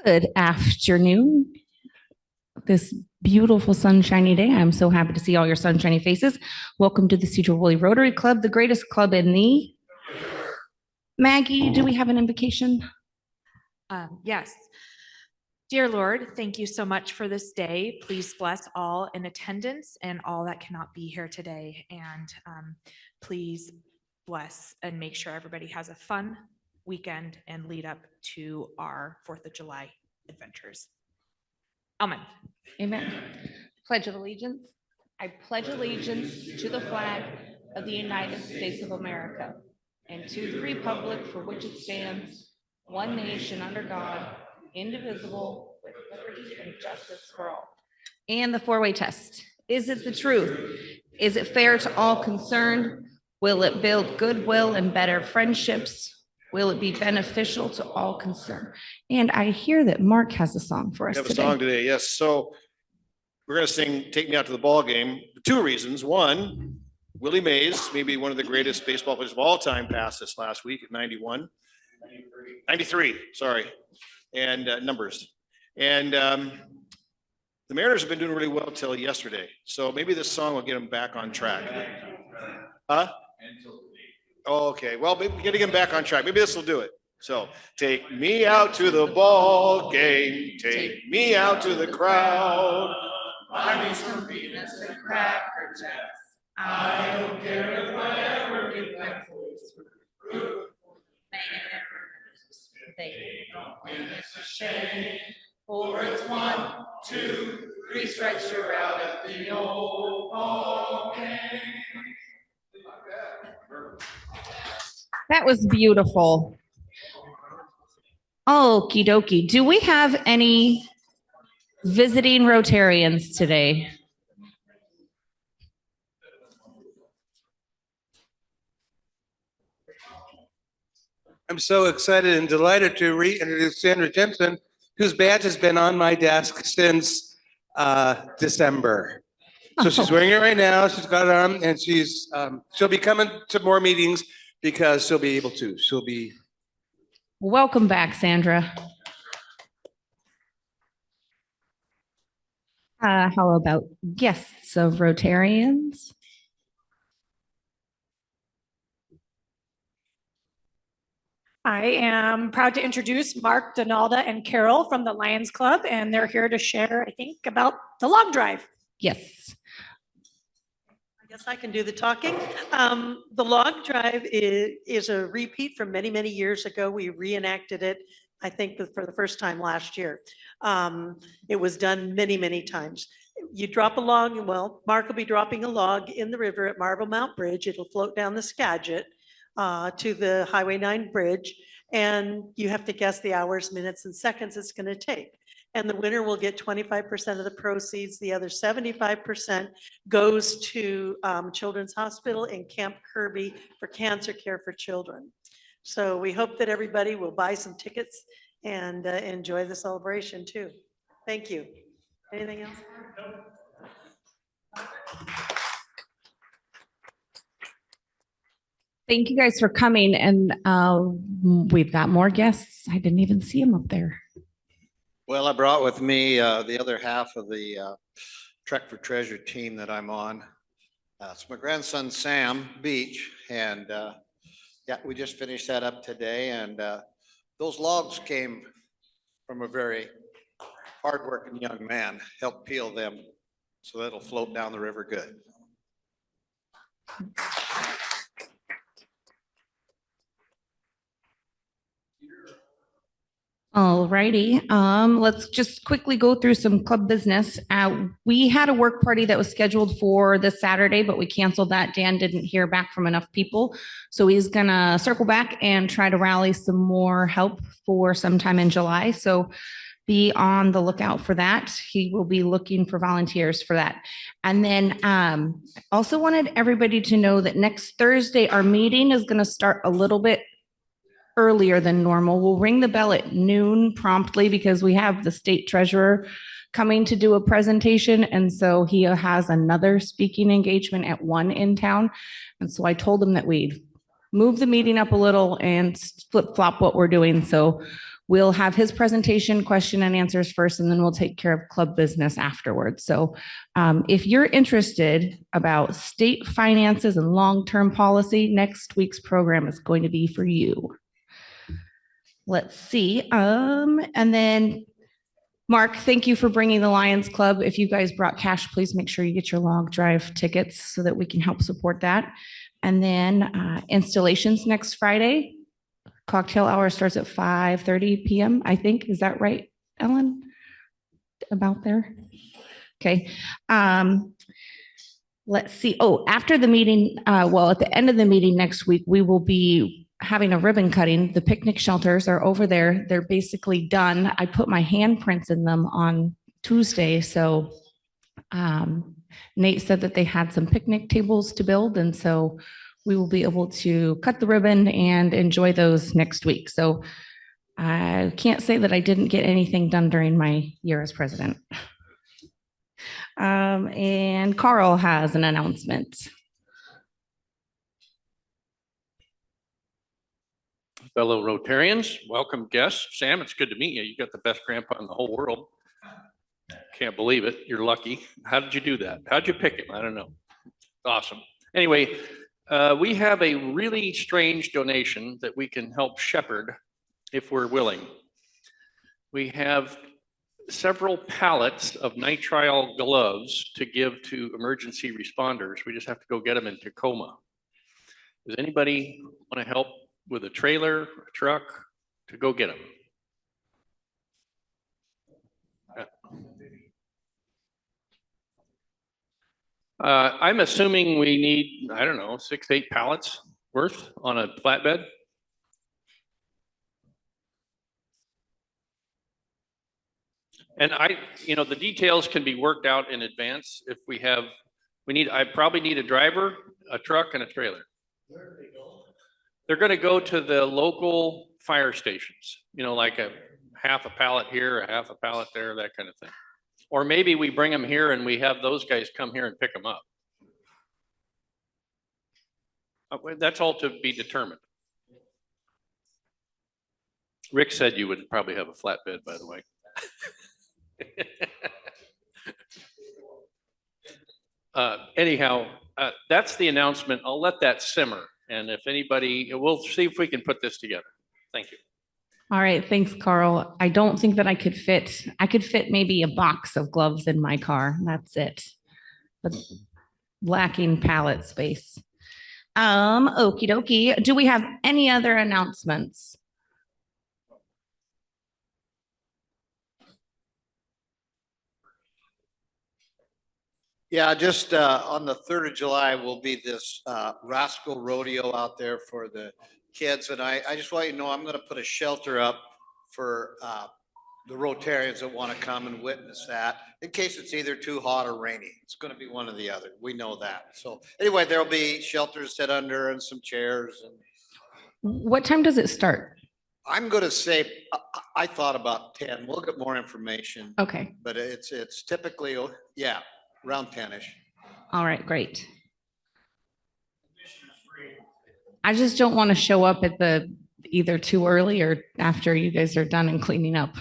Good afternoon. This beautiful sunshiny day. I'm so happy to see all your sunshiny faces. Welcome to the Sedro Woolley Rotary Club, the greatest club in the... Maggie, do we have an invocation? Yes. Dear Lord, thank you so much for this day. Please bless all in attendance and all that cannot be here today. And please bless and make sure everybody has a fun weekend and lead up to our 4th of July adventures. Amen. Amen. Pledge of allegiance. I pledge allegiance to the flag of the United States of America and to the republic for which it stands, one nation under God, indivisible, with liberty and justice for all. And the four-way test. Is it the truth? Is it fair to all concerned? Will it build goodwill and better friendships? Will it be beneficial to all concerned? And I hear that Mark has a song for us today. We have a song today, yes. So we're going to sing Take Me Out to the Ball Game for two reasons. One, Willie Mays, maybe one of the greatest baseball players of all time, passed this last week at 93, sorry, and numbers. And the Mariners have been doing really well till yesterday. So maybe this song will get them back on track. Huh? Oh, okay, well, maybe getting him back on track. Maybe this will do it. So, take me out to the ball game. Take me out to the crowd. Buy me some peanuts and Cracker Jacks. I don't care if I ever get back for They don't win, it's a shame. For it's 1, 2, 3 strikes, you're out at the old ball game. That was beautiful. Okie dokie. Do we have any visiting Rotarians today? I'm so excited and delighted to reintroduce Sandra Jensen, whose badge has been on my desk since December. So she's wearing it right now. She's got it on, and she'll be coming to more meetings because she'll be able to. She'll be. Welcome back, Sandra. How about guests of Rotarians? I am proud to introduce Mark, Donalda, and Carol from the Lions Club, and they're here to share, I think, about the log drive. Yes. I guess I can do the talking. The log drive is a repeat from many, many years ago. We reenacted it, I think, for the first time last year. It was done many, many times. You drop a log, well, Mark will be dropping a log in the river at Marble Mount Bridge. It'll float down the Skagit to the Highway 9 bridge, and you have to guess the hours, minutes, and seconds it's going to take. And the winner will get 25% of the proceeds. The other 75% goes to Children's Hospital and Camp Kirby for cancer care for children. So we hope that everybody will buy some tickets and enjoy the celebration too. Thank you. Anything else? Thank you guys for coming, and we've got more guests. I didn't even see them up there. Well, I brought with me the other half of the Trek for Treasure team that I'm on. It's my grandson, Sam Beach, and yeah, we just finished that up today, and those logs came from a very hardworking young man. Helped peel them so that'll float down the river good. All righty. Let's just quickly go through some club business. We had a work party that was scheduled for this Saturday, but we canceled that. Dan didn't hear back from enough people. So he's gonna circle back and try to rally some more help for sometime in July. So be on the lookout for that. He will be looking for volunteers for that. And then also wanted everybody to know that next Thursday, our meeting is gonna start a little bit earlier than normal. We'll ring the bell at noon promptly because we have the state treasurer coming to do a presentation. And so he has another speaking engagement at 1 in town. And so I told him that we'd move the meeting up a little and flip flop what we're doing. So we'll have his presentation, question and answers first, and then we'll take care of club business afterwards. So if you're interested about state finances and long-term policy, next week's program is going to be for you. Let's see. And then Mark, thank you for bringing the Lions Club. If you guys brought cash, please make sure you get your log drive tickets so that we can help support that. And then installations next Friday. Cocktail hour starts at 5:30 p.m. I think. Is that right, Ellen? About there? Okay. Let's see. Oh, after the meeting, well, at the end of the meeting next week, we will be having a ribbon cutting. The picnic shelters are over there. They're basically done. I put my handprints in them on Tuesday. So Nate said that they had some picnic tables to build. And so we will be able to cut the ribbon and enjoy those next week. So I can't say that I didn't get anything done during my year as president. And Carl has an announcement. Fellow Rotarians, welcome guests. Sam, it's good to meet you. You got the best grandpa in the whole world. Can't believe it. You're lucky. How did you do that? How'd you pick him? I don't know. Awesome. Anyway, we have a really strange donation that we can help shepherd if we're willing. We have several pallets of nitrile gloves to give to emergency responders. We just have to go get them in Tacoma. Does anybody want to help with a trailer, a truck to go get them? I'm assuming we need, I don't know, 6 to 8 pallets worth on a flatbed. And the details can be worked out in advance if I probably need a driver, a truck, and a trailer. Where do they go? They're going to go to the local fire stations, like a half a pallet here, a half a pallet there, that kind of thing. Or maybe we bring them here and we have those guys come here and pick them up. That's all to be determined. Rick said you would probably have a flatbed, by the way. Anyhow, that's the announcement. I'll let that simmer. And if anybody, we'll see if we can put this together. Thank you. All right, thanks, Carl. I don't think that I could fit maybe a box of gloves in my car. That's it. But lacking pallet space. Okie dokie. Do we have any other announcements? Yeah, just on the 3rd of July will be this Rascal Rodeo out there for the kids. And I just want you to know, I'm going to put a shelter up for the Rotarians that want to come and witness that in case it's either too hot or rainy. It's going to be one or the other. We know that. So anyway, there'll be shelters set under and some chairs. And what time does it start? I'm going to say, I thought about 10. We'll get more information. Okay. But it's typically, yeah, around 10-ish. All right, great. I just don't want to show up at the either too early or after you guys are done and cleaning up.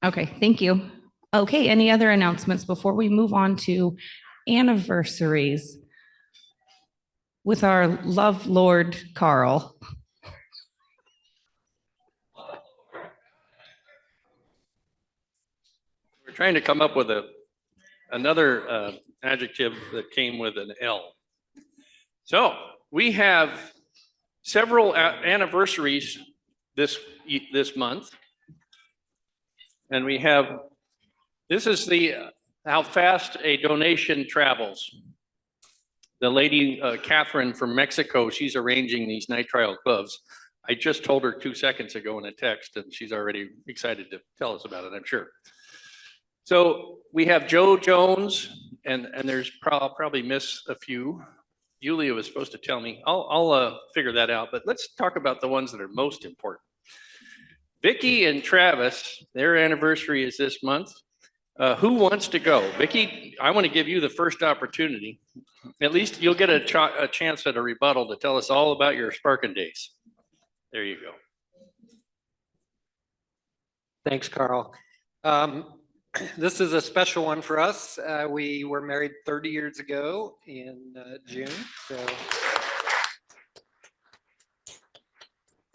Okay, thank you. Okay, any other announcements before we move on to anniversaries with our love Lord Carl? We're trying to come up with another adjective that came with an L. So we have several anniversaries this month. And we have, this is how fast a donation travels. The lady, Catherine from Mexico, she's arranging these nitrile gloves. I just told her 2 seconds ago in a text and she's already excited to tell us about it, I'm sure. So we have Joe Jones and there's probably miss a few. Yulia was supposed to tell me. I'll figure that out, but let's talk about the ones that are most important. Vicky and Travis, their anniversary is this month. Who wants to go? Vicky, I want to give you the first opportunity. At least you'll get a chance at a rebuttal to tell us all about your Sparkin days. There you go. Thanks, Carl. This is a special one for us. We were married 30 years ago in June, so.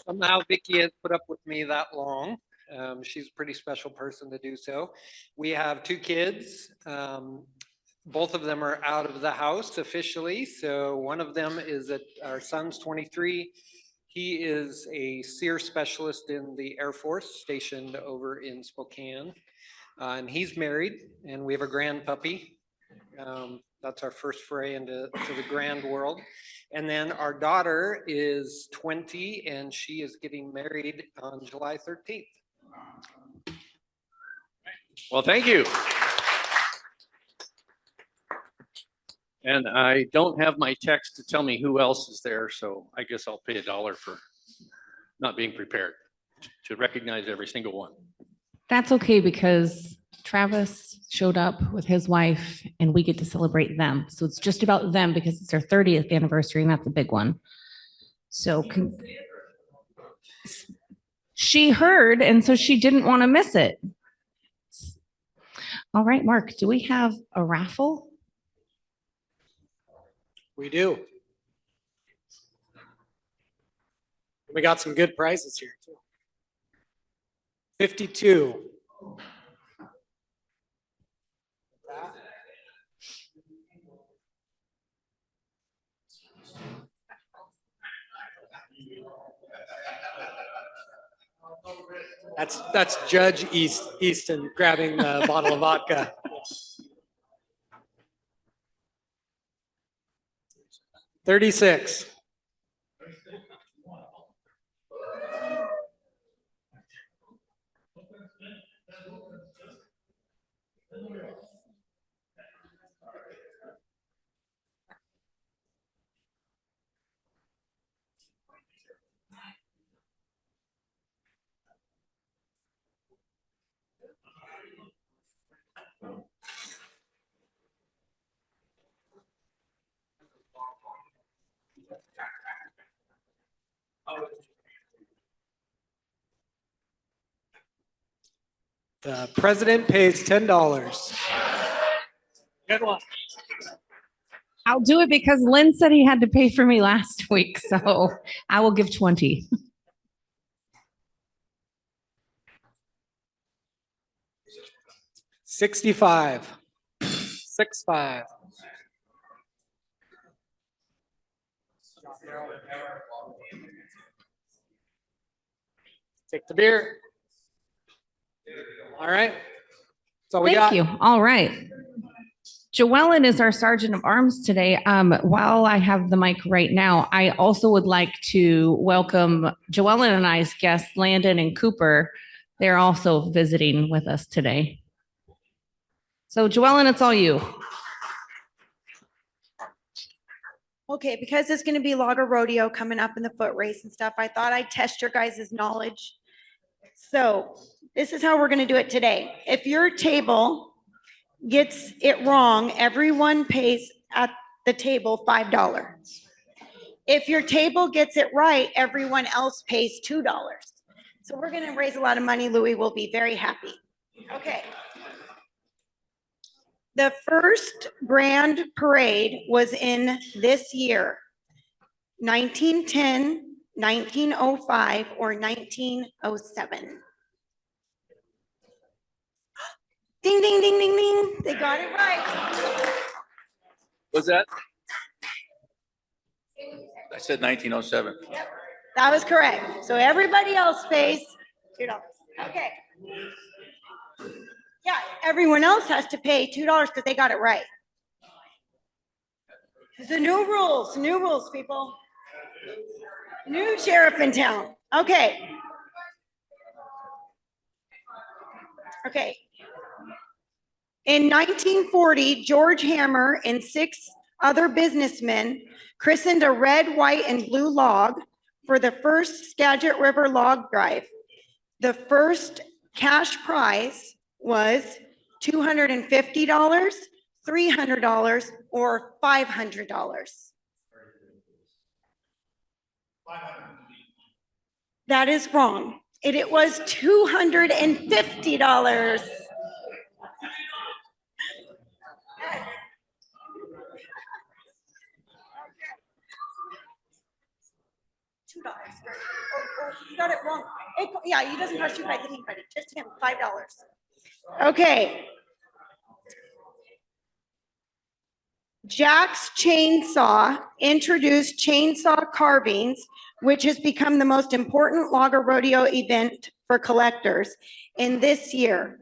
Somehow Vicky has put up with me that long. She's a pretty special person to do so. We have 2 kids. Both of them are out of the house officially. So one of them is our son's 23. He is a SEER specialist in the Air Force stationed over in Spokane. And he's married, and we have a grand puppy. That's our first foray into the grand world. And then our daughter is 20, and she is getting married on July 13th. Well, thank you. And I don't have my text to tell me who else is there, so I guess I'll pay $1 for not being prepared to recognize every single one. That's okay because Travis showed up with his wife and we get to celebrate them. So it's just about them because it's their 30th anniversary and that's a big one. So she heard and so she didn't want to miss it. All right, Mark, do we have a raffle? We do. We got some good prizes here too. 52. That's Judge Easton grabbing a bottle of vodka. 36. The president pays $10. Good one. I'll do it because Lynn said he had to pay for me last week, so I will give 20. $65. 65. Take the beer. All right. So we got. Thank you. All right. Joellen is our Sergeant of Arms today. While I have the mic right now, I also would like to welcome Joellen and I's guests, Landon and Cooper. They're also visiting with us today. So Joellen, it's all you. Okay, because it's gonna be Logger Rodeo coming up in the foot race and stuff, I thought I'd test your guys' knowledge. So this is how we're gonna do it today. If your table gets it wrong, everyone pays at the table $5. If your table gets it right, everyone else pays $2. So we're gonna raise a lot of money. Louis will be very happy. Okay. The first grand parade was in this year, 1910, 1905, or 1907. Ding, ding, ding, ding, ding. They got it right. Was that? I said 1907. Yep, that was correct. So everybody else pays $2. Okay. Yeah, everyone else has to pay $2 because they got it right. It's the new rules, people. New sheriff in town. Okay. Okay. In 1940, George Hammer and 6 other businessmen christened a red, white, and blue log for the first Skagit River Log Drive. The first cash prize was $250, $300, or $500. That is wrong. It was $250. $2. You got it wrong. Yeah, it doesn't cost you guys anybody, just him, $5. Okay. Jack's Chainsaw introduced chainsaw carvings, which has become the most important logger rodeo event for collectors in this year,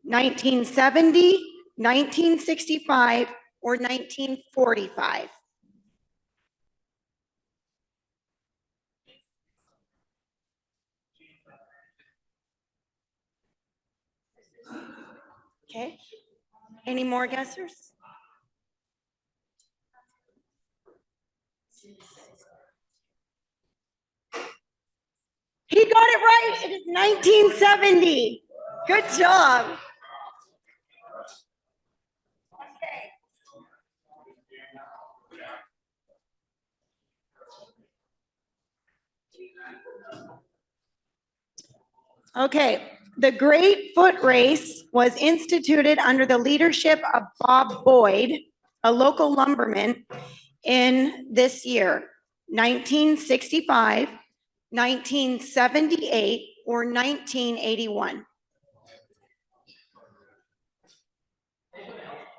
1970, 1965, or 1945. Okay, any more guessers? He got it right. It is 1970. Good job. Okay, the Great Foot Race was instituted under the leadership of Bob Boyd, a local lumberman, in this year, 1965, 1978, or 1981.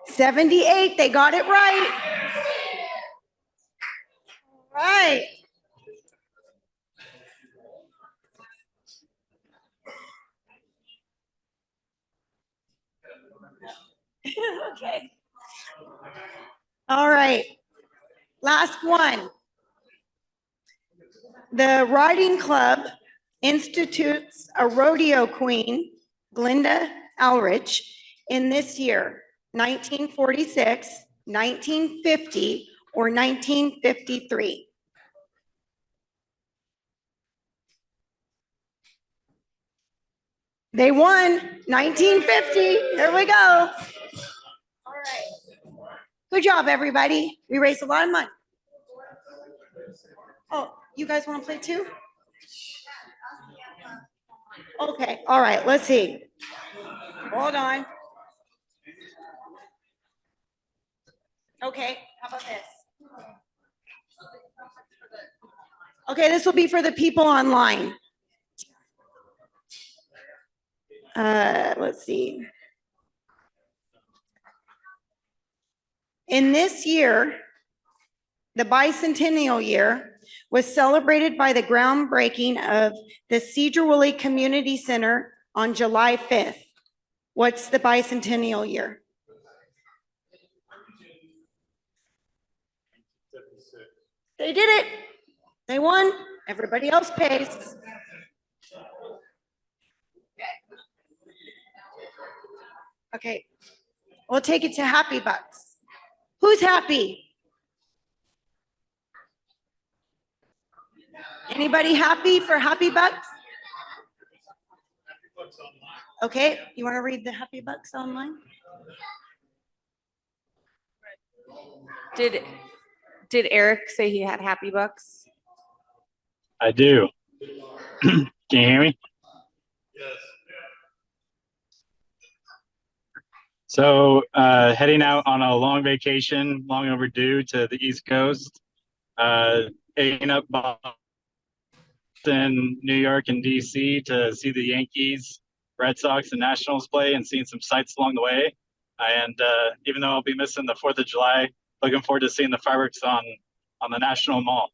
78, they got it right. Right. Okay. All right. Last one. The Riding Club institutes a rodeo queen, Glinda Alrich, in this year, 1946, 1950, or 1953. They won 1950. There we go. All right. Good job, everybody. We raised a lot of money. Oh, you guys want to play too? Okay, all right, let's see. Hold on. Okay, how about this? Okay, this will be for the people online. Let's see. In this year, the bicentennial year was celebrated by the groundbreaking of the Sedro Woolley Community Center on July 5th. What's the bicentennial year? They did it. They won. Everybody else pays. Okay, we'll take it to Happy Bucks. Who's happy? Anybody happy for Happy Bucks? Okay, you want to read the Happy Bucks online? Did Eric say he had Happy Bucks? I do. Can you hear me? Yes. So heading out on a long vacation, long overdue to the East Coast, hitting up Boston, New York, and DC to see the Yankees, Red Sox, and Nationals play and seeing some sights along the way. And even though I'll be missing the 4th of July, looking forward to seeing the fireworks on the National Mall.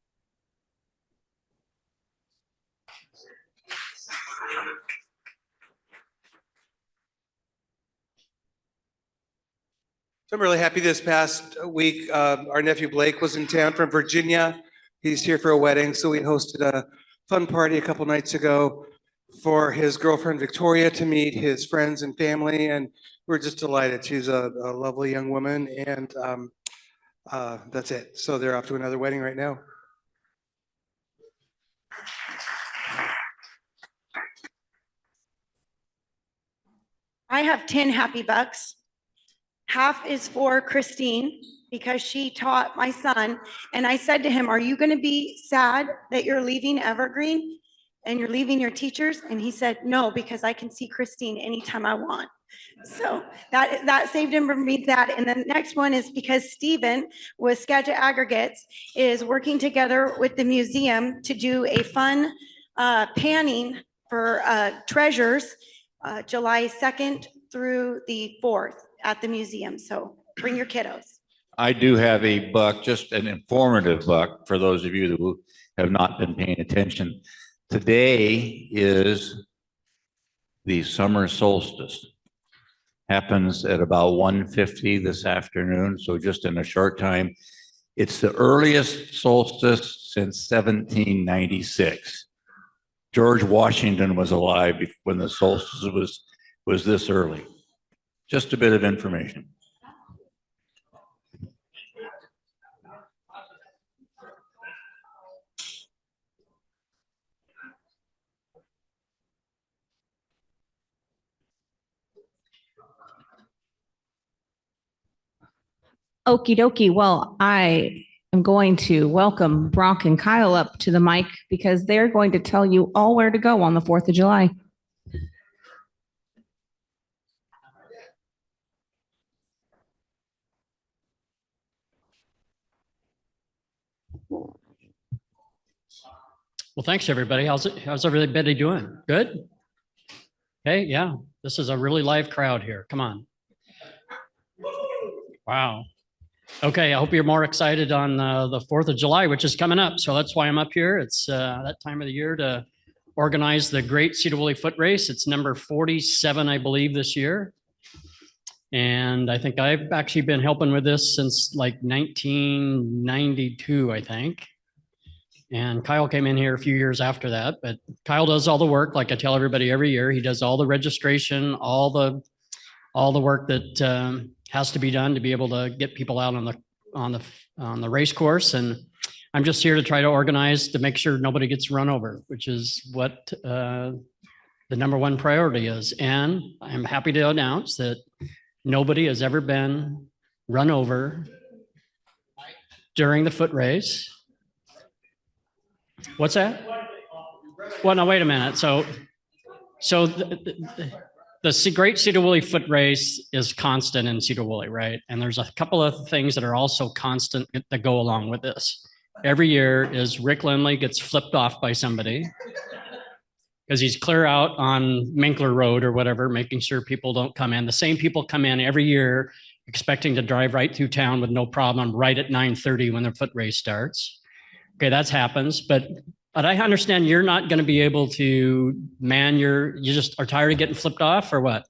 So I'm really happy this past week, our nephew Blake was in town from Virginia. He's here for a wedding, so we hosted a fun party a couple nights ago for his girlfriend Victoria to meet his friends and family, and we're just delighted. She's a lovely young woman, and That's it. So they're off to another wedding right now. I have 10 happy bucks. Half is for Christine because she taught my son. And I said to him, are you going to be sad that you're leaving Evergreen and you're leaving your teachers? And he said, no, because I can see Christine anytime I want. So that saved him from being sad. And the next one is because Stephen with Skagit Aggregates is working together with the museum to do a fun panning for treasures July 2nd through the 4th at the museum. So bring your kiddos. I do have a buck, just an informative buck for those of you who have not been paying attention. Today is the summer solstice. Happens at about 1:50 this afternoon, so just in a short time. It's the earliest solstice since 1796. George Washington was alive when the solstice was this early. Just a bit of information. Okie dokie. Well, I am going to welcome Brock and Kyle up to the mic because they're going to tell you all where to go on the 4th of July. Well, thanks, everybody. How's everybody doing? Good? Hey, yeah, this is a really live crowd here. Come on. Wow. Okay, I hope you're more excited on the 4th of July, which is coming up. So that's why I'm up here. It's that time of the year to organize the Great Sedro Woolley Foot Race. It's number 47, I believe, this year. And I think I've actually been helping with this since like 1992, I think. And Kyle came in here a few years after that, but Kyle does all the work. Like I tell everybody every year, he does all the registration, all the work that has to be done to be able to get people out on the race course. And I'm just here to try to organize to make sure nobody gets run over, which is what the number one priority is. And I'm happy to announce that nobody has ever been run over during the foot race. What's that? Well, no, wait a minute. So the Great Sedro Woolley Foot Race is constant in Sedro Woolley, right? And there's a couple of things that are also constant that go along with this. Every year is Rick Lindley gets flipped off by somebody because he's clear out on Minkler Road or whatever, making sure people don't come in. The same people come in every year expecting to drive right through town with no problem right at 9:30 when the foot race starts. Okay, that happens, but I understand you're not going to be able to man you just are tired of getting flipped off or what?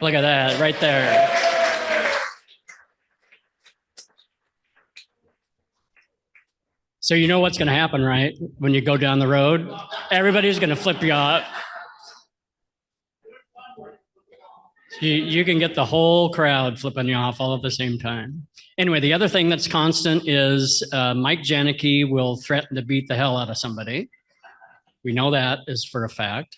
Look at that right there. So you know what's going to happen, right? When you go down the road, everybody's going to flip you off. You can get the whole crowd flipping you off all at the same time. Anyway, the other thing that's constant is Mike Janicki will threaten to beat the hell out of somebody. We know that is for a fact.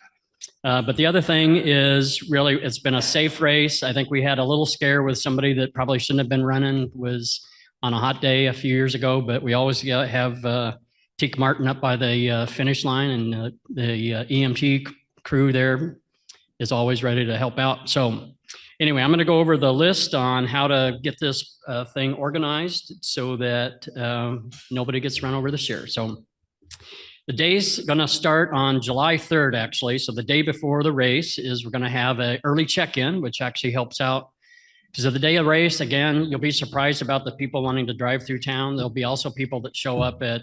But the other thing is really, it's been a safe race. I think we had a little scare with somebody that probably shouldn't have been running, was on a hot day a few years ago, but we always have Teak Martin up by the finish line, and the EMT crew there is always ready to help out. So anyway, I'm going to go over the list on how to get this thing organized so that nobody gets run over this year. So the day's going to start on July 3rd, actually. So the day before the race is we're going to have an early check-in, which actually helps out. Because of the day of race, again, you'll be surprised about the people wanting to drive through town. There'll be also people that show up at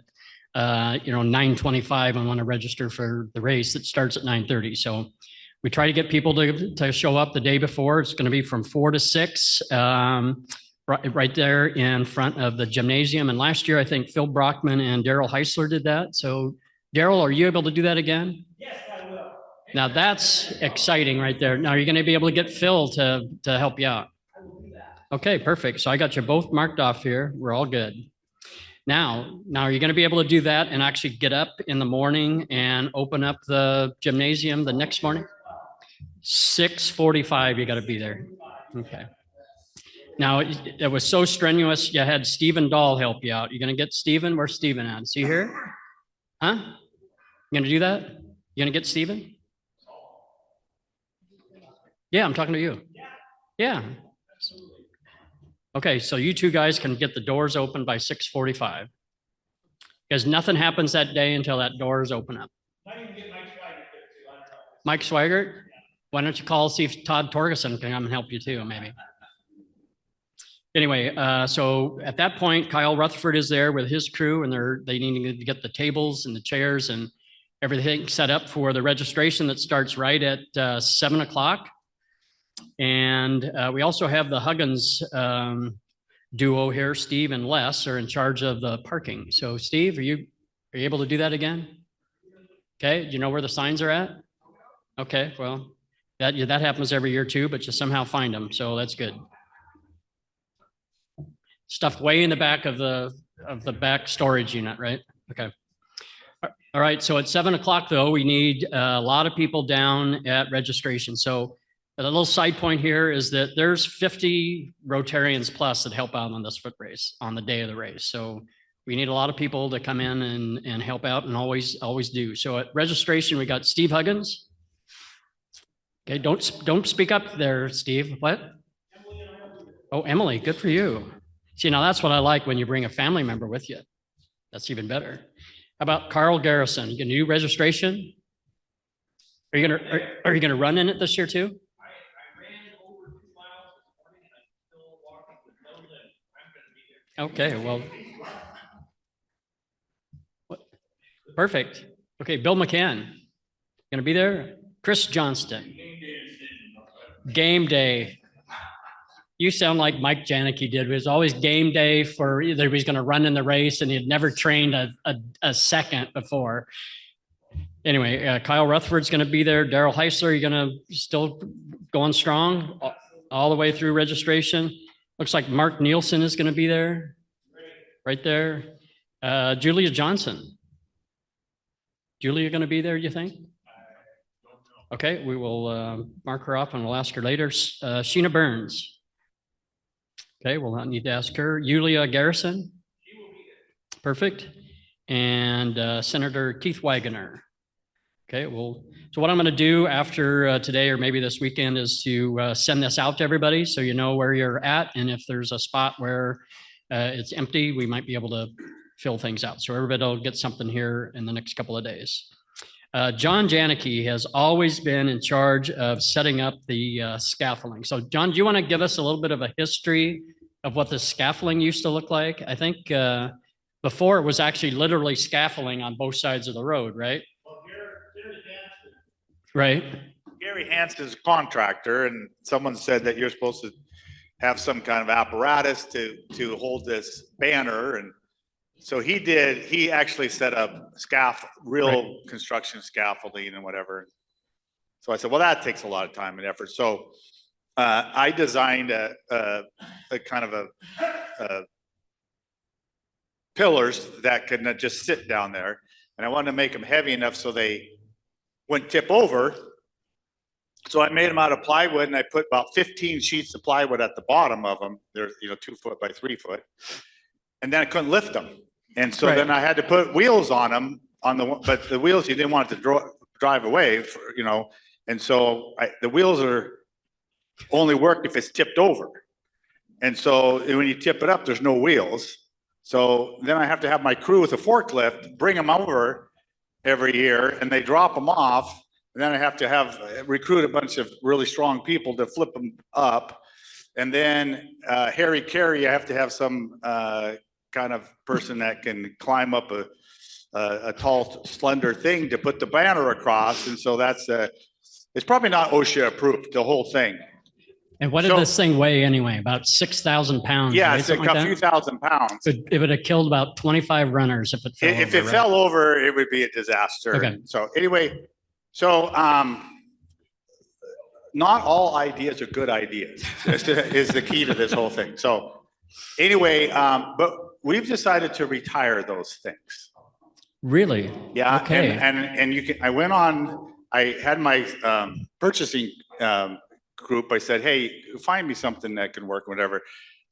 9:25 and want to register for the race that starts at 9:30. So we try to get people to show up the day before. It's going to be from 4 to 6, right there in front of the gymnasium. And last year, I think Phil Brockman and Daryl Heisler did that. So Daryl, are you able to do that again? Yes, I will. Now that's exciting right there. Now you're going to be able to get Phil to help you out. Okay, perfect. So I got you both marked off here. We're all good. Now you're going to be able to do that and actually get up in the morning and open up the gymnasium the next morning. 6:45, you got to be there. Okay. Now it was so strenuous. You had Stephen Dahl help you out. You're going to get Stephen. Where's Stephen at? Is he here? Huh? You going to do that? You going to get Stephen? Yeah, I'm talking to you. Yeah. Okay, so you two guys can get the doors open by 6:45. Because nothing happens that day until that door is open up. Mike Swigert? Why don't you call, see if Todd Torgerson can come and help you too, maybe. Anyway, so at that point, Kyle Rutherford is there with his crew, and they need to get the tables and the chairs and everything set up for the registration that starts right at 7 o'clock. And we also have the Huggins duo here, Steve and Les, are in charge of the parking. So Steve, are you able to do that again? Okay, do you know where the signs are at? Okay, well, that happens every year too, but you somehow find them, so that's good. Stuffed way in the back of the back storage unit, right? Okay. All right, so at 7 o'clock though, we need a lot of people down at registration. So a little side point here is that there's 50 Rotarians plus that help out on this foot race on the day of the race. So we need a lot of people to come in and help out, and always do. So at registration, we got Steve Huggins. Okay, don't speak up there, Steve. What? Oh, Emily, good for you. See, now that's what I like when you bring a family member with you. That's even better. How about Carl Garrison? You can do registration? Are you gonna run in it this year too? Okay, well, perfect. Okay, Bill McCann, gonna be there? Chris Johnston. Game day. You sound like Mike Janicki did. It was always game day for either he's gonna run in the race and he'd never trained a second before. Anyway, Kyle Rutherford's gonna be there. Daryl Heisler, you're gonna still going strong all the way through registration. Looks like Mark Nielsen is going to be there, right there. Julia Johnson. Julia going to be there, you think? Okay, we will mark her off and we'll ask her later. Sheena Burns. Okay, we'll not need to ask her. Yulia Garrison. Perfect. And Senator Keith Wagoner. Okay, well, so what I'm going to do after today or maybe this weekend is to send this out to everybody so you know where you're at, and if there's a spot where it's empty, we might be able to fill things out. So everybody will get something here in the next couple of days. John Janicki has always been in charge of setting up the scaffolding. So John, do you want to give us a little bit of a history of what the scaffolding used to look like? I think before it was actually literally scaffolding on both sides of the road, right? Right. Gary Hanson's a contractor, and someone said that you're supposed to have some kind of apparatus to hold this banner, and so he actually set up real construction scaffolding and whatever. So I said, well, that takes a lot of time and effort. So I designed a kind of a pillars that could just sit down there, and I wanted to make them heavy enough so they wouldn't tip over. So I made them out of plywood, and I put about 15 sheets of plywood at the bottom of them. They're 2 foot by 3 foot, and then I couldn't lift them. And so then I had to put wheels on them but the wheels, you didn't want it to drive away, and so the wheels only work if it's tipped over. And so when you tip it up, there's no wheels. So then I have to have my crew with a forklift, bring them over every year, and they drop them off. And then I have to recruit a bunch of really strong people to flip them up. And then Harry Carey, I have to have some kind of person that can climb up a tall, slender thing to put the banner across. And so it's probably not OSHA approved, the whole thing. And what did this thing weigh anyway? About 6,000 pounds? Yeah, right? it's a few thousand pounds. It would have killed about 25 runners if it fell over. If it fell over, it would be a disaster. Okay. So anyway, So, not all ideas are good ideas is the key to this whole thing. So anyway, but we've decided to retire those things. Really? Yeah, Okay. and you can, I went on, I had my purchasing group, I said, hey, find me something that can work, whatever.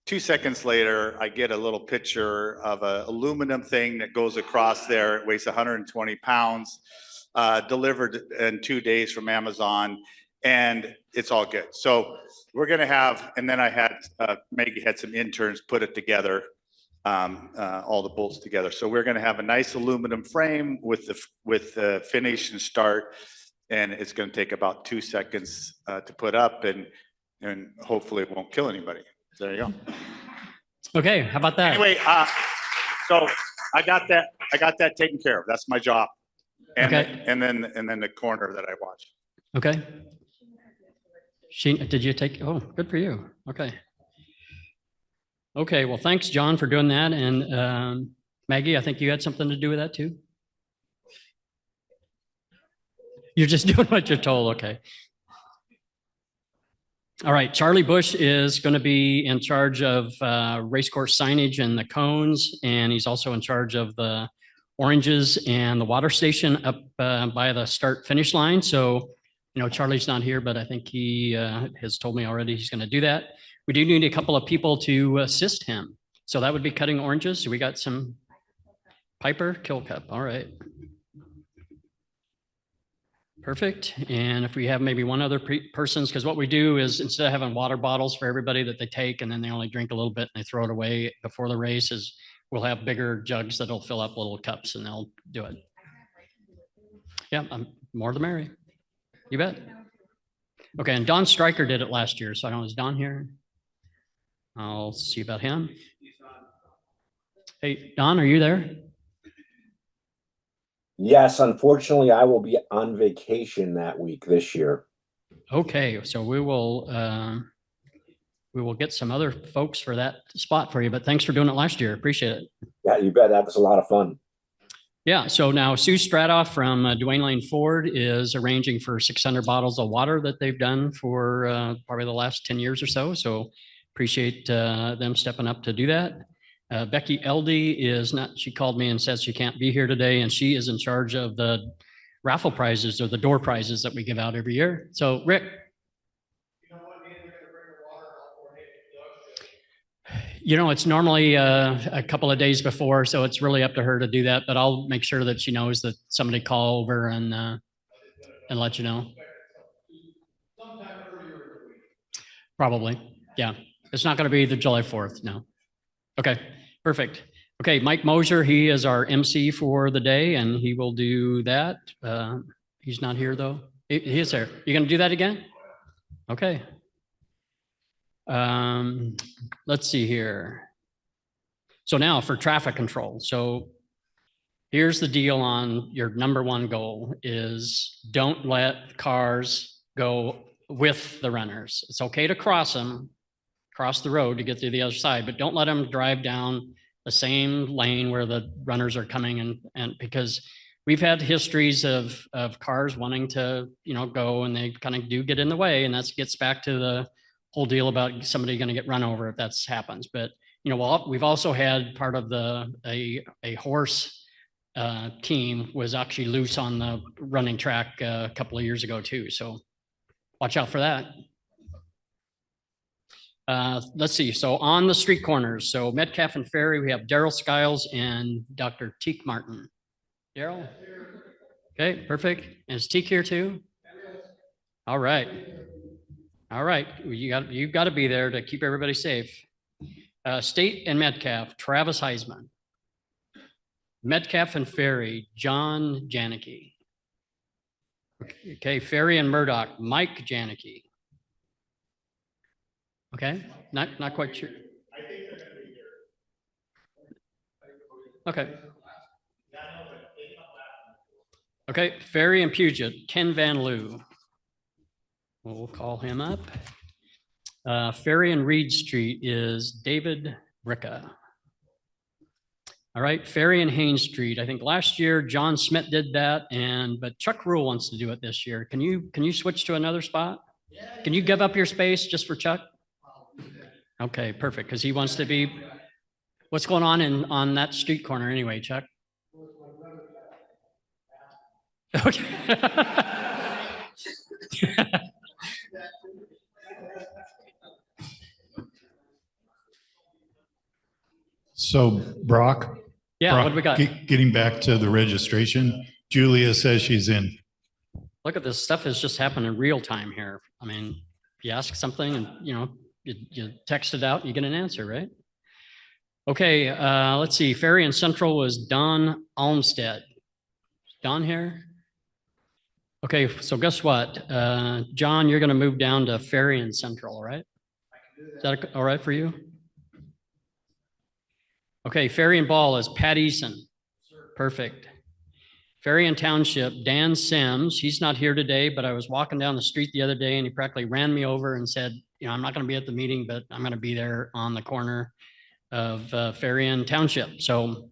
2 seconds later, I get a little picture of a aluminum thing that goes across there. It weighs 120 pounds, delivered in 2 days from Amazon, and it's all good. So we're gonna have, and then I had, Maggie had some interns put it together, all the bolts together. So we're gonna have a nice aluminum frame with the finish and start, and it's gonna take about 2 seconds to put up, and hopefully it won't kill anybody. There you go. Okay, how about that? Anyway, so I got that taken care of. That's my job. And Okay. and then the corner that I watch. Okay. Did you take, oh, good for you. Okay. Okay, well, thanks, John, for doing that. And Maggie, I think you had something to do with that too? You're just doing what you're told, okay. All right, Charlie Bush is going to be in charge of racecourse signage and the cones, and he's also in charge of the oranges and the water station up by the start finish line. So, you know, Charlie's not here, but I think he has told me already he's going to do that. We do need a couple of people to assist him. So that would be cutting oranges. So we got some Piper, Kill Cup. All right. Perfect. And if we have maybe one other persons, because what we do is instead of having water bottles for everybody that they take and then they only drink a little bit and they throw it away before the race, is we'll have bigger jugs that'll fill up little cups and they'll do it. Yeah, more the merry. You bet. Okay, and Don Stryker did it last year, so I don't know, is Don here? I'll see about him. Hey, Don, are you there? Yes, unfortunately, I will be on vacation that week this year. Okay, so we will get some other folks for that spot for you, but thanks for doing it last year. Appreciate it. Yeah, you bet. That was a lot of fun. Yeah, so now Sue Stratoff from Duane Lane Ford is arranging for 600 bottles of water that they've done for probably the last 10 years or so. So appreciate them stepping up to do that. Becky Eldey is not, she called me and says she can't be here today, and she is in charge of the raffle prizes or the door prizes that we give out every year. So Rick. You know, it's normally a couple of days before, so it's really up to her to do that, but I'll make sure that she knows that somebody call over and let you know. Probably, yeah. It's not going to be the July 4th, no. Okay, perfect. Okay, Mike Mosier, he is our MC for the day, and he will do that. He's not here, though. He is there. You going to do that again? Okay. Let's see here. So now for traffic control. So here's the deal on your number one goal is don't let cars go with the runners. It's okay to cross them, cross the road to get to the other side, but don't let them drive down the same lane where the runners are coming and because we've had histories of cars wanting to, you know, go and they kind of do get in the way, and that gets back to the whole deal about somebody going to get run over if that's happens. But, you know, we've also had part of a horse team was actually loose on the running track a couple of years ago too. So watch out for that. Let's see. So on the street corners, so Metcalf and Ferry, we have Daryl Skiles and Dr. Teak Martin. Daryl? Okay, perfect. And is Teak here too? All right. All right. You've got to be there to keep everybody safe. State and Metcalf, Travis Heisman. Metcalf and Ferry, John Janicki. Okay, Ferry and Murdoch, Mike Janicki. Okay, not quite sure. Okay. Okay, Ferry and Puget, Ken Van Loo. We'll call him up. Ferry and Reed Street is David Bricka. All right, Ferry and Haynes Street. I think last year John Smith did that, but Chuck Rule wants to do it this year. Can you switch to another spot? Can you give up your space just for Chuck? Okay, perfect, because he wants to be. What's going on that street corner anyway, Chuck? Okay. So Brock? Yeah, Brock, what do we got? Getting back to the registration, Julia says she's in. Look at this stuff is just happening in real time here. I mean, you ask something and, you text it out, you get an answer, right? Okay, let's see. Ferry and Central was Don Olmsted. Don here? Okay, so guess what? John, you're going to move down to Ferry and Central, all right? Is that all right for you? Okay, Ferry and Ball is Pat Eason. Perfect. Ferry and Township, Dan Sims. He's not here today, but I was walking down the street the other day and he practically ran me over and said, I'm not going to be at the meeting, but I'm going to be there on the corner of Ferry and Township. So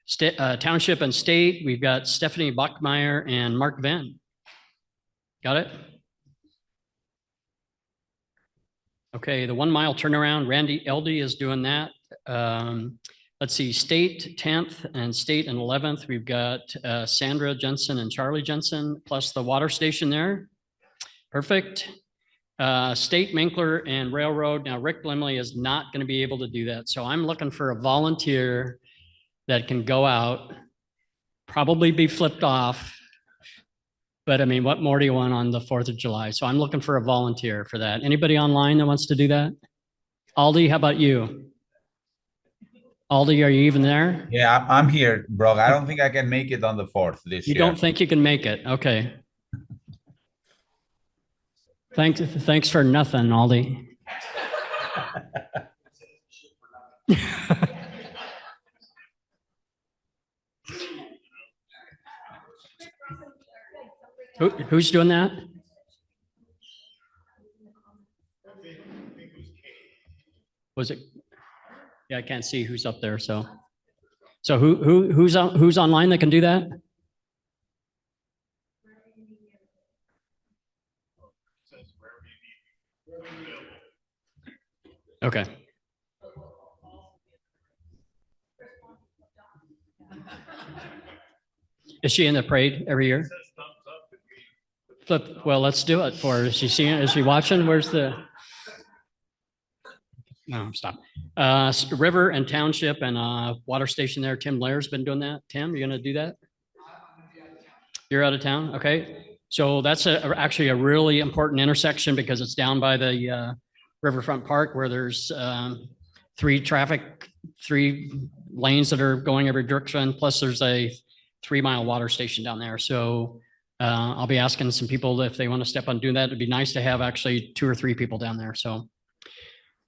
Township and State, we've got Stephanie Bachmeyer and Mark Venn. Got it? Okay, the 1 mile turnaround, Randy Eldy is doing that. Let's see, State 10th and State and 11th. We've got Sandra Jensen and Charlie Jensen, plus the water station there. Perfect. State, Minkler, and Railroad. Now, Rick Blimley is not going to be able to do that. So I'm looking for a volunteer that can go out, probably be flipped off. But I mean, what more do you want on the 4th of July? So I'm looking for a volunteer for that. Anybody online that wants to do that? Aldi, how about you? Aldi, are you even there? Yeah, I'm here, bro. I don't think I can make it on the 4th this year. You don't think you can make it? Okay. Thanks for nothing, Aldi. Who's doing that? Was it? Yeah, I can't see who's up there. So who's online that can do that? Okay. Is she in the parade every year? Flip. Well, let's do it for her. Is she seeing? Is she watching? Where's the? No, stop. River and Township and water station there. Tim Lair's been doing that. Tim, you're going to do that? You're out of town? Okay. So that's actually a really important intersection because it's down by the Riverfront Park where there's 3 lanes that are going every direction. Plus there's a 3 mile water station down there. So I'll be asking some people if they want to step on doing that. It'd be nice to have actually 2 or 3 people down there. So,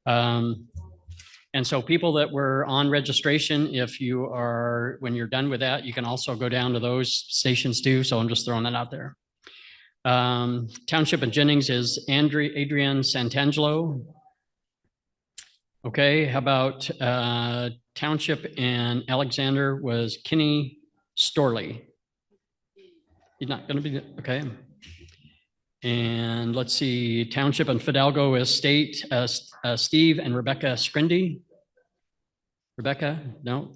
and so people that were on registration, when you're done with that, you can also go down to those stations too. So I'm just throwing that out there. Township and Jennings is Adrian Santangelo. Okay, how about Township and Alexander was Kenny Storley. He's not going to be, okay. And let's see, Township and Fidalgo is State, Steve and Rebecca Scrindy. Rebecca, no.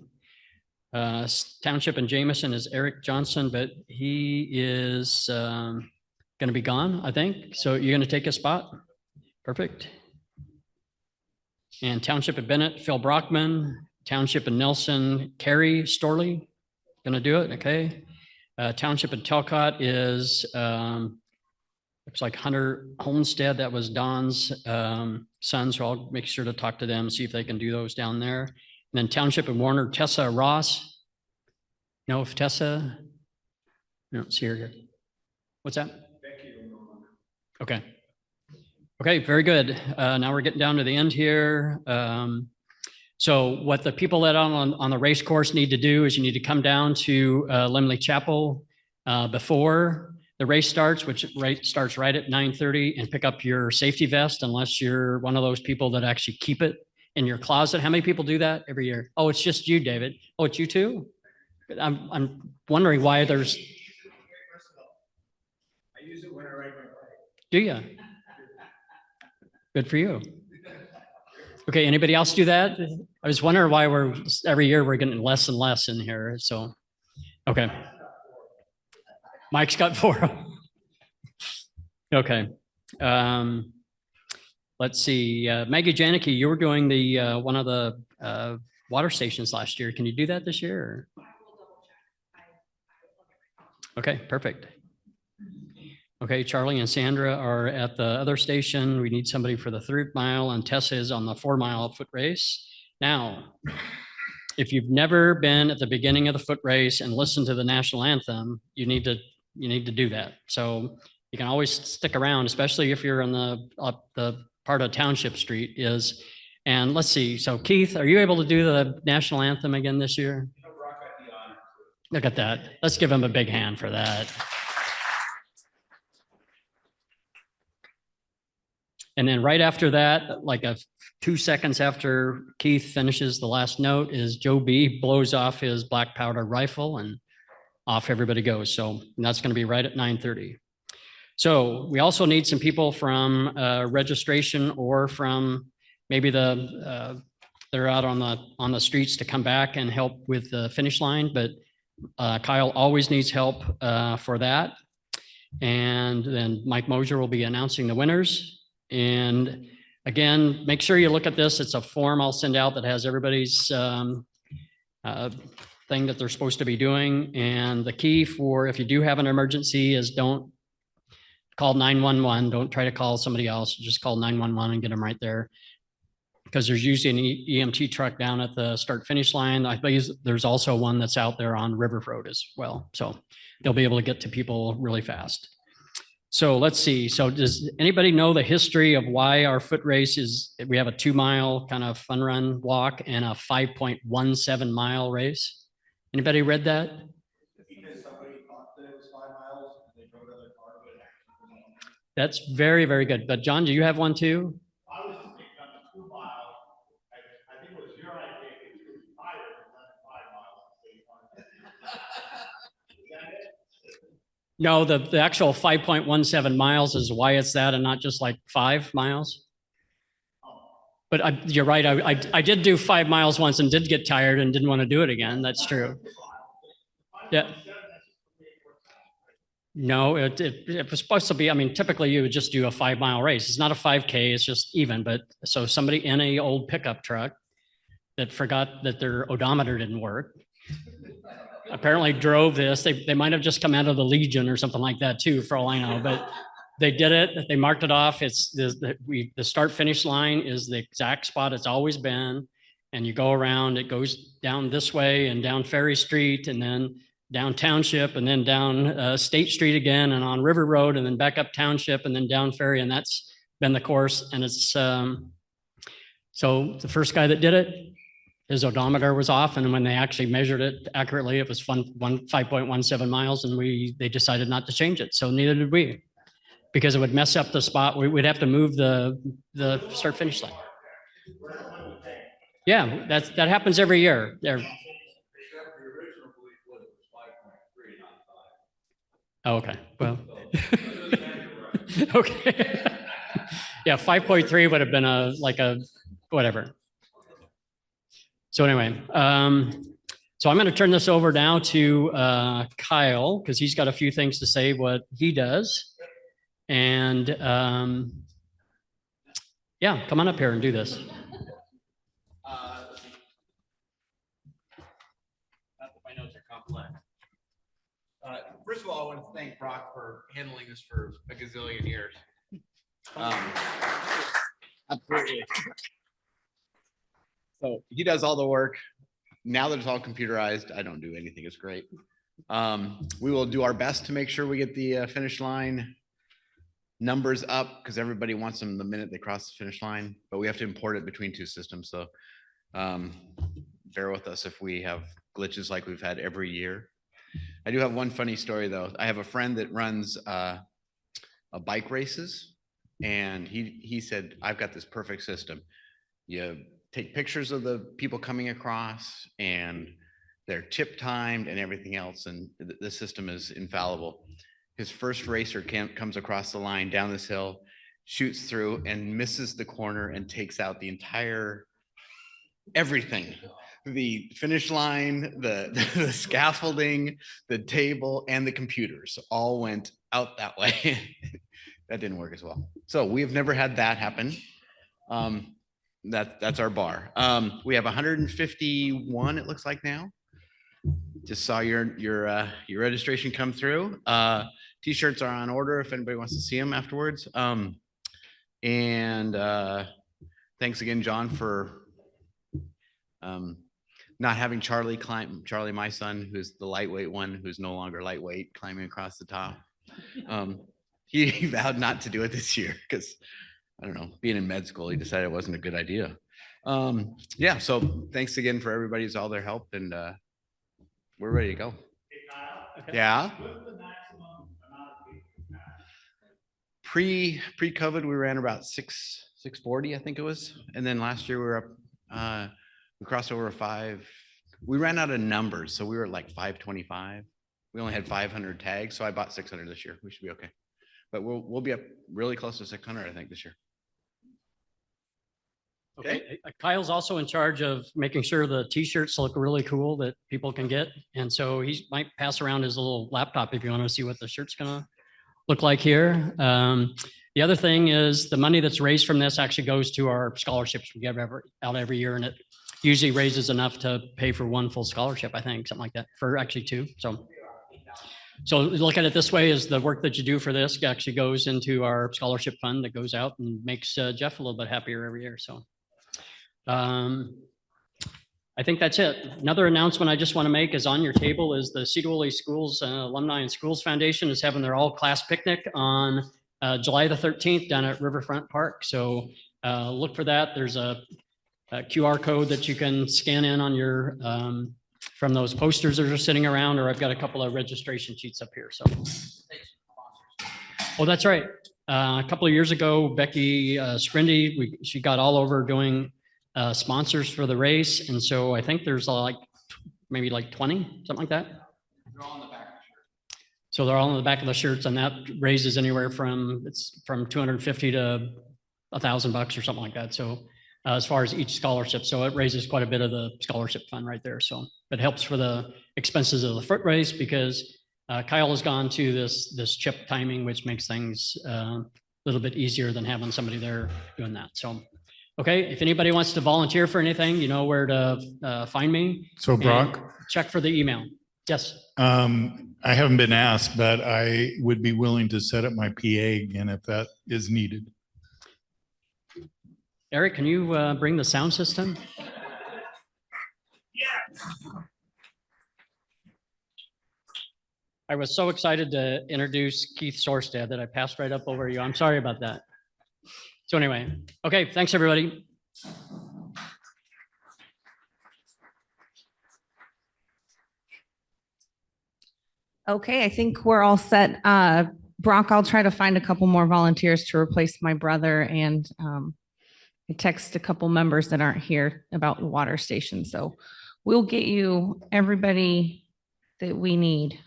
Township and Jameson is Eric Johnson, but he is going to be gone, I think. So you're going to take a spot? Perfect. And Township and Bennett, Phil Brockman. Township and Nelson, Carrie Storley. Going to do it, okay. Township and Telcott is, looks like Hunter Homestead. That was Don's son, so I'll make sure to talk to them, see if they can do those down there. And then Township and Warner, Tessa Ross. No, if Tessa, I don't see her here. What's that? Okay. Okay, very good. Now we're getting down to the end here. So what the people that are on the race course need to do is you need to come down to Lemley Chapel before the race starts, which starts right at 9:30, and pick up your safety vest unless you're one of those people that actually keep it in your closet. How many people do that every year? Oh, it's just you, David. Oh, it's you too? I'm wondering why there's. I use it when I write my play. Do you? Good for you. Okay, anybody else do that? I was wondering why every year we're getting less and less in here, so, okay. Mike's got 4. Okay. Let's see, Maggie Janicki, you were doing the, one of the water stations last year. Can you do that this year? Or? Okay, perfect. Okay, Charlie and Sandra are at the other station. We need somebody for the 3rd mile, and Tessa is on the 4-mile foot race. Now, if you've never been at the beginning of the foot race and listened to the national anthem, you need to do that. So you can always stick around, especially if you're on the part of Township Street is. And let's see. So Keith, are you able to do the national anthem again this year? Look at that. Let's give him a big hand for that. And then right after that, like 2 seconds after Keith finishes the last note, is Joe B blows off his black powder rifle and off everybody goes. So that's going to be right at 9:30. So we also need some people from registration or from maybe they're out on the streets to come back and help with the finish line. But Kyle always needs help for that. And then Mike Mosier will be announcing the winners. And again, make sure you look at this. It's a form I'll send out that has everybody's thing that they're supposed to be doing. And the key for if you do have an emergency is don't call 911. Don't try to call somebody else. Just call 911 and get them right there. Because there's usually an EMT truck down at the start finish line. I believe there's also one that's out there on River Road as well. So they'll be able to get to people really fast. So let's see. So does anybody know the history of why our foot race is, we have a 2-mile kind of fun run walk and a 5.17 mile race? Anybody read that? Because somebody thought that it was 5 miles and they drove another car, but it actually was. That's very, very good. But John, do you have one too? I was thinking on the 2 mile, I think it was your idea, it was higher than 5 miles. Is that it? No, the actual 5.17 miles is why it's that and not just like 5 miles. But you're right. I did do 5 miles once and did get tired and didn't want to do it again. That's true. Yeah. No, it was supposed to be, I mean, typically you would just do a 5-mile race. It's not a 5K, it's just even. But so somebody in a old pickup truck that forgot that their odometer didn't work, apparently drove this. They might have just come out of the Legion or something like that too, for all I know, but they did it. They marked it off. It's the start finish line is the exact spot it's always been. And you go around, it goes down this way and down Ferry Street and then down Township and then down State Street again and on River Road and then back up Township and then down Ferry. And that's been the course. And it's, so the first guy that did it, his odometer was off. And when they actually measured it accurately, it was 5.17 miles and they decided not to change it. So neither did we, because it would mess up the spot. We'd have to move the start finish line. Yeah, that happens every year. Oh, okay, well, okay. Yeah, 5.3 would have been like a whatever. So anyway, so I'm going to turn this over now to Kyle because he's got a few things to say what he does. And yeah, come on up here and do this. Not that my notes are complex. First of all, I want to thank Brock for handling this for a gazillion years. Absolutely. So he does all the work. Now that it's all computerized, I don't do anything. It's great. We will do our best to make sure we get the finish line numbers up because everybody wants them the minute they cross the finish line, but we have to import it between 2 systems. So bear with us if we have glitches like we've had every year. I do have one funny story though. I have a friend that runs a bike races and he said, I've got this perfect system. You take pictures of the people coming across, and they're tip timed and everything else. And the system is infallible. His first racer comes across the line down this hill, shoots through and misses the corner and takes out the entire everything. The finish line, the scaffolding, the table, and the computers all went out that way. That didn't work as well. So we've never had that happen. That's our bar. We have 151, it looks like now. Just saw your registration come through. T-shirts are on order if anybody wants to see them afterwards. And thanks again, John, for not having Charlie, my son, who's the lightweight one, who's no longer lightweight, climbing across the top. He vowed not to do it this year because, I don't know, being in med school, he decided it wasn't a good idea. Yeah, so thanks again for everybody's all their help, and we're ready to go. Yeah. Pre-COVID, we ran about 640, I think it was. And then last year we were up, we crossed over 5. We ran out of numbers, so we were at like 525. We only had 500 tags, so I bought 600 this year. We should be okay. But we'll be up really close to 600, I think, this year. Okay. Kyle's also in charge of making sure the t-shirts look really cool that people can get. And so he might pass around his little laptop if you want to see what the shirt's gonna look like here. The other thing is the money that's raised from this actually goes to our scholarships we give out every year, and it usually raises enough to pay for one full scholarship, I think, something like that, for actually 2. So look at it this way, is the work that you do for this actually goes into our scholarship fund that goes out and makes Jeff a little bit happier every year. So I think that's it. Another announcement I just want to make is on your table is the Sedro Woolley Schools Alumni and Schools Foundation is having their all-class picnic on July the 13th down at Riverfront Park. So look for that. There's a QR code that you can scan in on your from those posters that are sitting around, or I've got a couple of registration sheets up here. So, oh, that's right. A couple of years ago, Becky Sprindy, she got all over doing sponsors for the race, and so I think there's maybe 20, something like that. They're all on the back of the shirt. So they're all on the back of the shirts, and that raises anywhere from $250 to $1,000 or something like that. So as far as each scholarship, so it raises quite a bit of the scholarship fund right there. So it helps for the expenses of the foot race because Kyle has gone to this chip timing, which makes things a little bit easier than having somebody there doing that. So, okay, if anybody wants to volunteer for anything, you know where to find me. So Brock, check for the email. Yes. I haven't been asked, but I would be willing to set up my PA again if that is needed. Eric, can you bring the sound system? Yeah. I was so excited to introduce Keith Sorstad that I passed right up over you. I'm sorry about that. So anyway, okay, thanks everybody. Okay, I think we're all set. Brock, I'll try to find a couple more volunteers to replace my brother, and I text a couple members that aren't here about the water station. So we'll get you everybody that we need.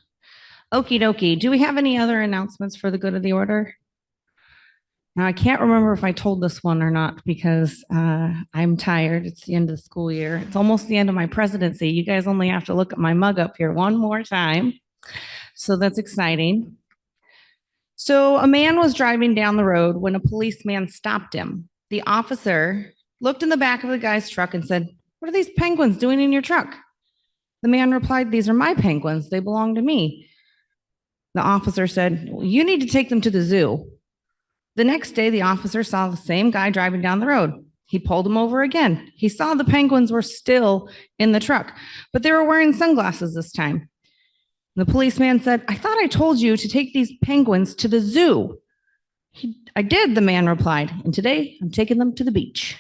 Okie dokie. Do we have any other announcements for the good of the order? Now, I can't remember if I told this one or not because I'm tired. It's the end of the school year. It's almost the end of my presidency. You guys only have to look at my mug up here one more time. So that's exciting. So a man was driving down the road when a policeman stopped him. The officer looked in the back of the guy's truck and said, "What are these penguins doing in your truck?" The man replied, "These are my penguins. They belong to me." The officer said, "Well, you need to take them to the zoo." The next day, the officer saw the same guy driving down the road. He pulled him over again. He saw the penguins were still in the truck, but they were wearing sunglasses this time. The policeman said, "I thought I told you to take these penguins to the zoo." "I did," the man replied, "and today I'm taking them to the beach."